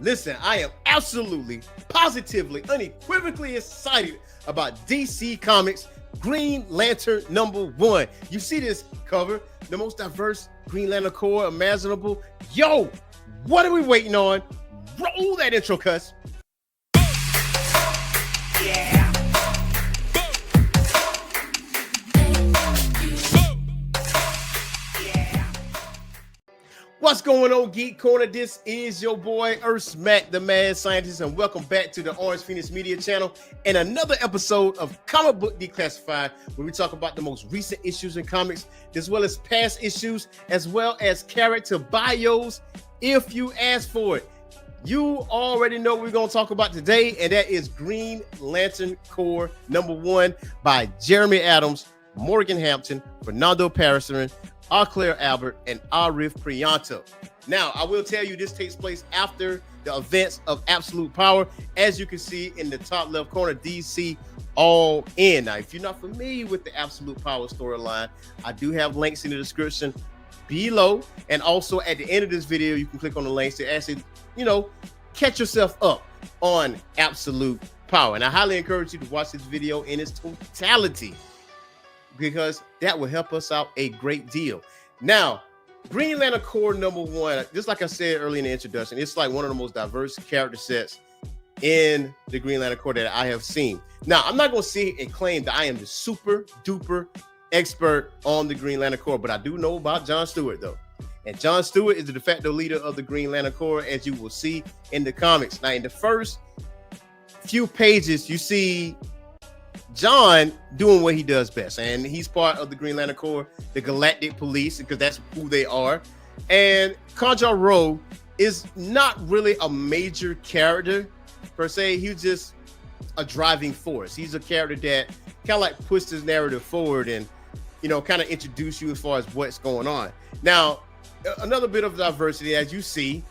Listen, I am absolutely, positively, unequivocally excited about DC Comics Green Lantern #1. You see this cover, the most diverse Green Lantern Corps imaginable. Yo, what are we waiting on? Roll that intro, cuss. Yeah. What's going on, Geek Corner? This is your boy, Earth Mac, the Mad Scientist, and welcome back to the Orange Phoenix Media Channel and another episode of Comic Book Declassified, where we talk about the most recent issues in comics, as well as past issues, as well as character bios, if you ask for it. You already know what we're going to talk about today, and that is Green Lantern Corps #1 by Jeremy Adams, Morgan Hampton, Fernando Pasarin, Claire Albert, and Arif Priyanto. Now, I will tell you this takes place after the events of Absolute Power. As you can see in the top left corner, DC All In. Now, if you're not familiar with the Absolute Power storyline, I do have links in the description below. And also at the end of this video, you can click on the links to actually, catch yourself up on Absolute Power. And I highly encourage you to watch this video in its totality, because that will help us out a great deal. Now, Green Lantern Corps #1, just like I said earlier in the introduction, it's like one of the most diverse character sets in the Green Lantern Corps that I have seen. Now, I'm not going to sit and claim that I am the super duper expert on the Green Lantern Corps, but I do know about John Stewart, though. And John Stewart is the de facto leader of the Green Lantern Corps, as you will see in the comics. Now, in the first few pages, you see John doing what he does best, and he's part of the Green Lantern Corps, the Galactic Police, because that's who they are. And Kal-El is not really a major character per se. He's just a driving force. He's a character that kind of like pushes his narrative forward and kind of introduce you as far as what's going on. Now, another bit of diversity, as you see,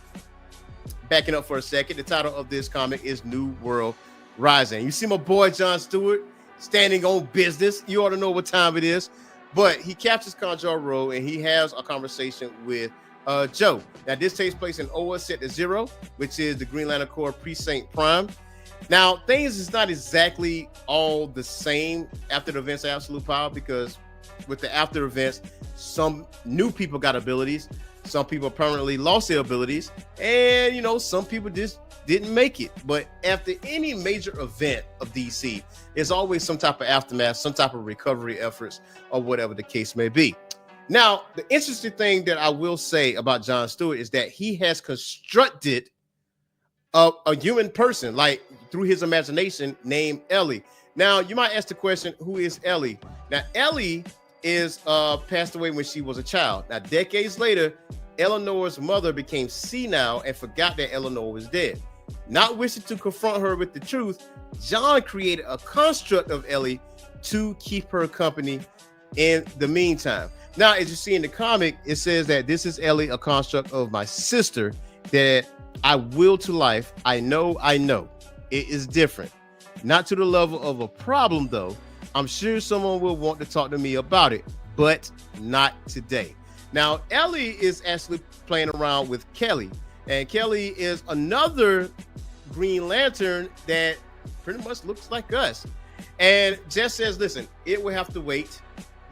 backing up for a second, the title of this comic is New World Rising. You see my boy John Stewart standing on business. You ought to know what time it is. But he captures Kal-El and he has a conversation with Joe. Now, this takes place in OA Sector 0, which is the Green Lantern Corps Precinct Prime. Now, things is not exactly all the same after the events of Absolute Power, because with the after events, some new people got abilities, some people permanently lost their abilities, and some people just didn't make it. But after any major event of DC, there's always some type of aftermath, some type of recovery efforts, or whatever the case may be. Now, the interesting thing that I will say about John Stewart is that he has constructed a human person, like through his imagination, named Ellie. Now, you might ask the question, who is Ellie? Now, Ellie is passed away when she was a child. Now, decades later, Eleanor's mother became senile and forgot that Eleanor was dead. Not wishing to confront her with the truth, John created a construct of Ellie to keep her company in the meantime. Now, as you see in the comic, it says that this is Ellie, a construct of my sister that I will to life. I know. It is different. Not to the level of a problem, though. I'm sure someone will want to talk to me about it, but not today. Now, Ellie is actually playing around with Kelly, and Kelly is another Green Lantern that pretty much looks like us. And Jess says, listen, it will have to wait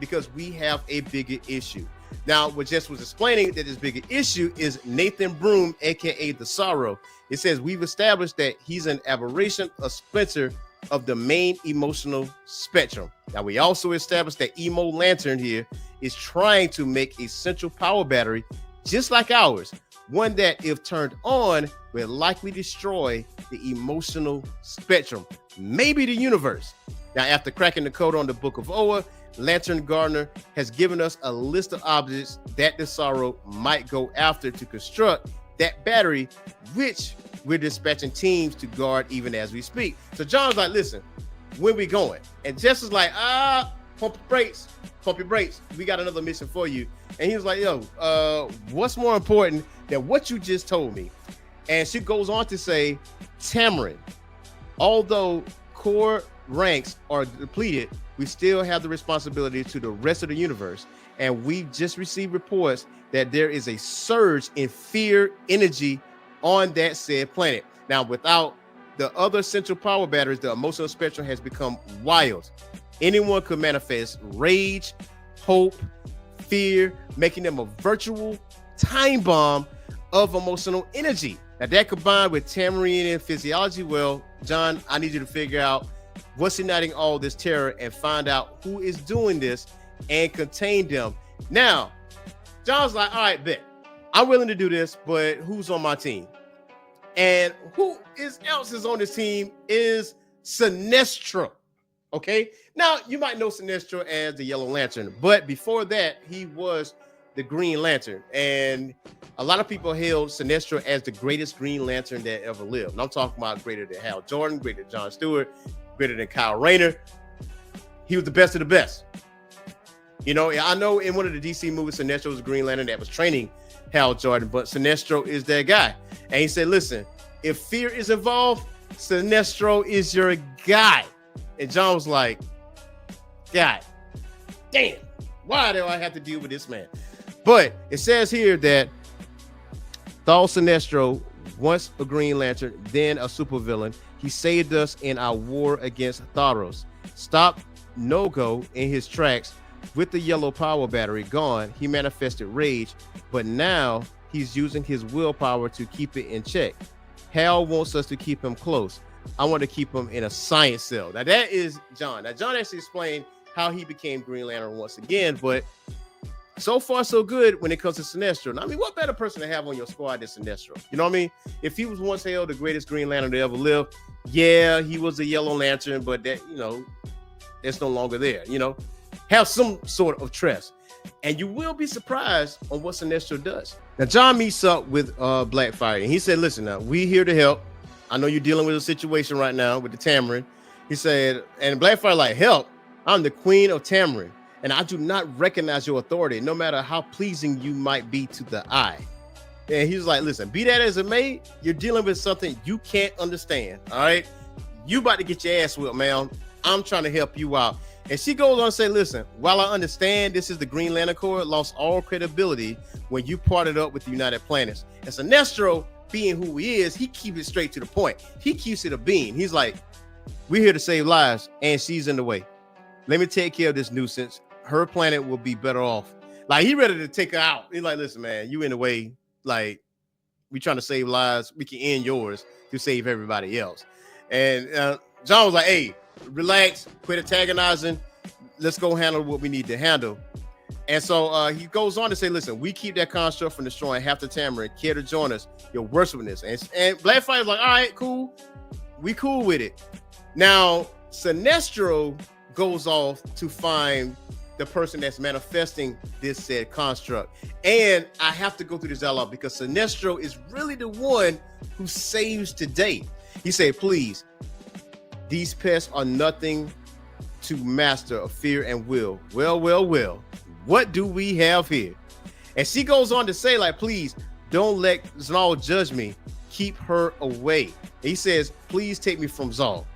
because we have a bigger issue. Now, what Jess was explaining, that this bigger issue is Nathan Broom, aka the Sorrow. It says we've established that he's an aberration, a splinter of the main emotional spectrum. Now, we also established that Emo Lantern here is trying to make a central power battery just like ours, one that, if turned on, will likely destroy the emotional spectrum, maybe the universe. Now, after cracking the code on the Book of Oa, Lantern Gardner has given us a list of objects that the Sorrow might go after to construct that battery, which we're dispatching teams to guard even as we speak. So John's like, listen, where we going? And Jess is like, pump your brakes. We got another mission for you. And he was like, yo, what's more important than what you just told me? And she goes on to say, Tamarin, although core ranks are depleted, we still have the responsibility to the rest of the universe. And we just received reports that there is a surge in fear energy on that said planet. Now, without the other central power batteries, the emotional spectrum has become wild. Anyone could manifest rage, hope, fear, making them a virtual time bomb of emotional energy. Now, that combined with Tamarian physiology, well, John, I need you to figure out what's igniting all this terror and find out who is doing this and contain them. Now, John's like, all right, bet. I'm willing to do this, but who's on my team? And who else is on this team is Sinestro. Okay. Now, you might know Sinestro as the Yellow Lantern, but before that, he was the Green Lantern. And a lot of people hailed Sinestro as the greatest Green Lantern that ever lived. And I'm talking about greater than Hal Jordan, greater than John Stewart, greater than Kyle Rayner. He was the best of the best. You know, I know in one of the DC movies, Sinestro was a Green Lantern that was training Hal Jordan, but Sinestro is that guy. And he said, listen, if fear is involved, Sinestro is your guy. And John was like, God damn, why do I have to deal with this man? But it says here that Thal Sinestro, once a Green Lantern, then a supervillain, he saved us in our war against Tharos. Stopped No-Go in his tracks with the yellow power battery gone. He manifested rage, but now he's using his willpower to keep it in check. Hal wants us to keep him close. I want to keep him in a science cell. Now that is John. Now John actually explained how he became Green Lantern once again, but so far so good when it comes to Sinestro. Now, I mean, what better person to have on your squad than Sinestro? You know what I mean? If he was once hailed the greatest Green Lantern to ever live, yeah, he was a Yellow Lantern, but that, you know, it's no longer there. You know, have some sort of trust. And you will be surprised on what Sinestro does. Now, John meets up with Blackfire, and he said, listen, now, we here to help. I know you're dealing with a situation right now with the Tamarin. He said, and Blackfire like, help, I'm the Queen of Tamarin, and I do not recognize your authority, no matter how pleasing you might be to the eye. And he's like, listen, be that as it may, you're dealing with something you can't understand, all right? You about to get your ass whipped, man. I'm trying to help you out. And she goes on to say, listen, while I understand this is the Green Lantern Corps, lost all credibility when you parted up with the United Planets. And Sinestro, being who he is, he keeps it straight to the point. He keeps it a bean. He's like, we're here to save lives, and she's in the way. Let me take care of this nuisance. Her planet will be better off. Like, he ready to take her out. He's like, listen, man, you in the way. Like, we trying to save lives. We can end yours to save everybody else. And John was like, hey, relax, quit antagonizing. Let's go handle what we need to handle. And so he goes on to say, listen, we keep that construct from destroying half the Tamarin. Care to join us? You're worshiping And Blackfire's like, all right, cool. We cool with it. Now, Sinestro goes off to find the person that's manifesting this said construct. And I have to go through this dialogue because Sinestro is really the one who saves today. He said, please, these pests are nothing to master of fear and will. Well. What do we have here? And she goes on to say, like, please don't let Zal judge me. Keep her away. And he says, please take me from Zal.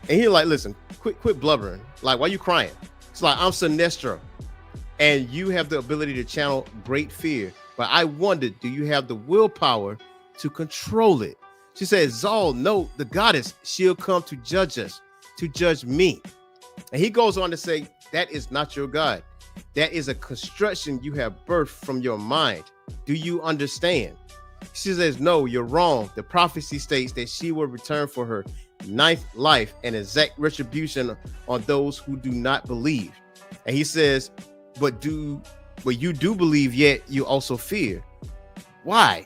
And he's like, listen, quit blubbering. Like, why are you crying? It's like, I'm Sinestro, and you have the ability to channel great fear. But I wondered, do you have the willpower to control it? She says, Zal, no, the goddess, she'll come to judge us, to judge me. And he goes on to say, that is not your God. That is a construction you have birthed from your mind. Do you understand? She says, no, you're wrong. The prophecy states that she will return for her ninth life and exact retribution on those who do not believe. And he says, but you do believe, yet you also fear. Why?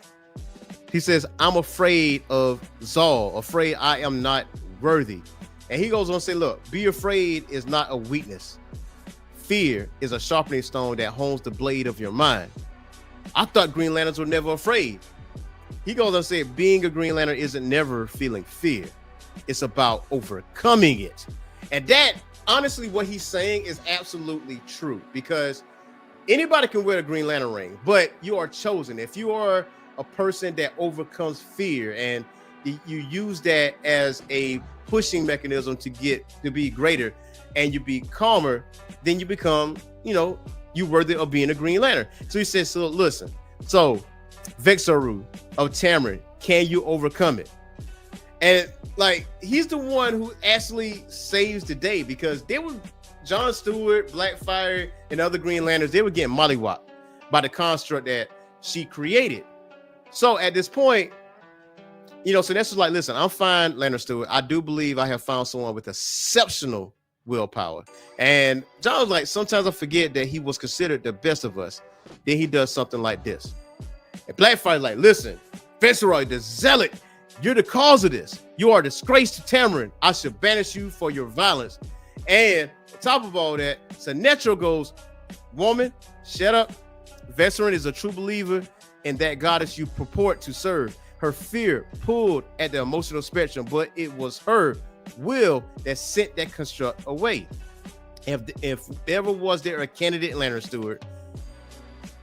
He says, I'm afraid of Zal, afraid I am not worthy. And he goes on to say, look, be afraid is not a weakness. Fear is a sharpening stone that hones the blade of your mind. I thought Green Lanterns were never afraid. He goes on to say, being a Green Lantern isn't never feeling fear. It's about overcoming it. And that, honestly, what he's saying is absolutely true, because anybody can wear a Green Lantern ring, but you are chosen. If you are a person that overcomes fear and you use that as a pushing mechanism to get to be greater and you be calmer, then you become, you worthy of being a Green Lantern. So he says, so listen, so Vexaru of Tamarin can you overcome it? And like, he's the one who actually saves the day, because they were John Stewart, Blackfire, and other Green Lanterns. They were getting mollywopped by the construct that she created. So at this point, Sinestro's like, listen, I'm fine, Lantern Stewart. I do believe I have found someone with exceptional willpower. And John was like, sometimes I forget that he was considered the best of us. Then he does something like this. And Blackfire's like, listen, Viceroy, the zealot, you're the cause of this. You are a disgrace to Tamaran. I should banish you for your violence. And on top of all that, Sinestro goes, woman, shut up. Veteran is a true believer in that goddess you purport to serve. Her fear pulled at the emotional spectrum, but it was her will that sent that construct away. If ever was there a candidate Lantern Stewart,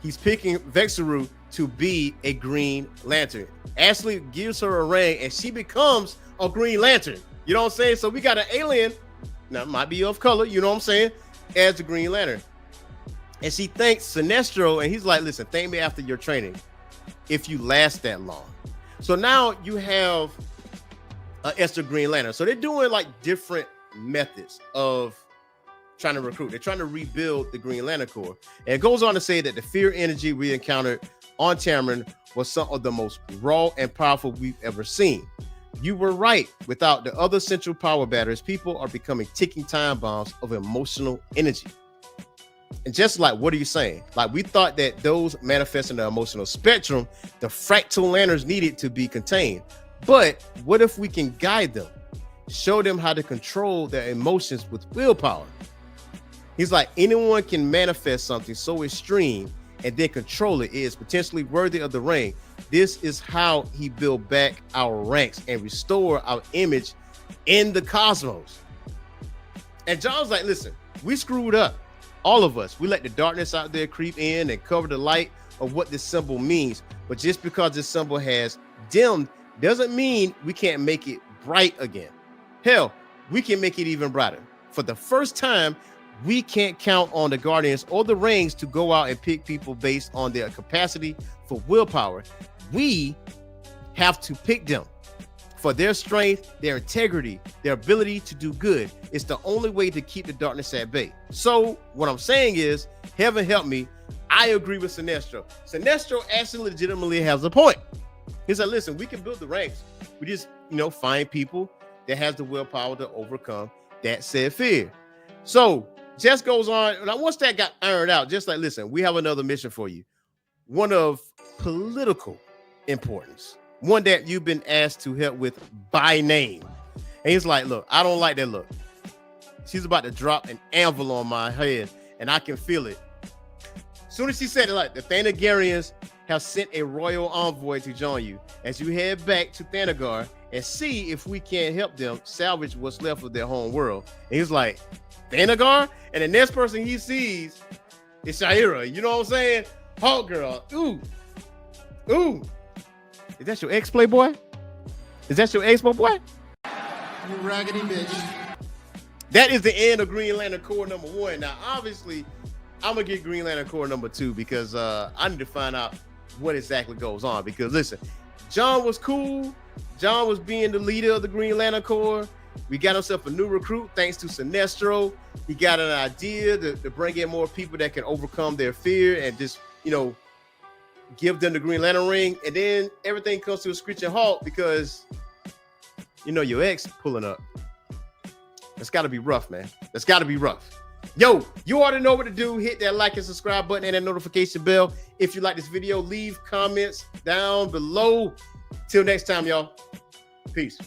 he's picking Vexaru to be a Green Lantern. Ashley gives her a ring and she becomes a Green Lantern. You know what I'm saying? So we got an alien, now it might be of color, you know what I'm saying, as a Green Lantern. And she thanks Sinestro, and he's like, listen, thank me after your training if you last that long. So now you have Esther Green Lantern. So they're doing like different methods of trying to recruit. They're trying to rebuild the Green Lantern Corps. And it goes on to say that the fear energy we encountered on Tamaran was some of the most raw and powerful we've ever seen. You were right. Without the other central power batteries, people are becoming ticking time bombs of emotional energy. And just like, what are you saying? Like, we thought that those manifesting the emotional spectrum, the fractal lanterns needed to be contained. But what if we can guide them, show them how to control their emotions with willpower? He's like, anyone can manifest something so extreme and then control it. It is potentially worthy of the ring. This is how he built back our ranks and restore our image in the cosmos. And John's like, listen, we screwed up. All of us, we let the darkness out there creep in and cover the light of what this symbol means. But just because this symbol has dimmed doesn't mean we can't make it bright again. Hell, we can make it even brighter. For the first time, we can't count on the Guardians or the Rings to go out and pick people based on their capacity for willpower. We have to pick them for their strength, their integrity, their ability to do good. It's the only way to keep the darkness at bay. So what I'm saying is, heaven help me, I agree with Sinestro. Sinestro actually legitimately has a point. He said, listen, we can build the ranks. We just, find people that has the willpower to overcome that said fear. So Jess goes on, and once that got ironed out, just like, listen, we have another mission for you. One of political importance. One that you've been asked to help with by name. And he's like, look, I don't like that look. She's about to drop an anvil on my head, and I can feel it. As soon as she said it, like, the Thanagarians have sent a royal envoy to join you as you head back to Thanagar and see if we can help them salvage what's left of their home world. And he's like, Thanagar? And the next person he sees is Shayera. You know what I'm saying? Hawk Girl. Ooh. Ooh. Is that your ex, Playboy? Is that your ex, my boy? You raggedy bitch. That is the end of Green Lantern Corps number 1. Now, obviously, I'm going to get Green Lantern Corps number 2 because I need to find out what exactly goes on. Because, listen, John was cool. John was being the leader of the Green Lantern Corps. We got himself a new recruit thanks to Sinestro. He got an idea to bring in more people that can overcome their fear and just, give them the Green Lantern ring, and then everything comes to a screeching halt because your ex pulling up. That's got to be rough, man. That's got to be rough. Yo, you already know what to do. Hit that like and subscribe button and that notification bell. If you like this video, leave comments down below. Till next time, y'all. Peace.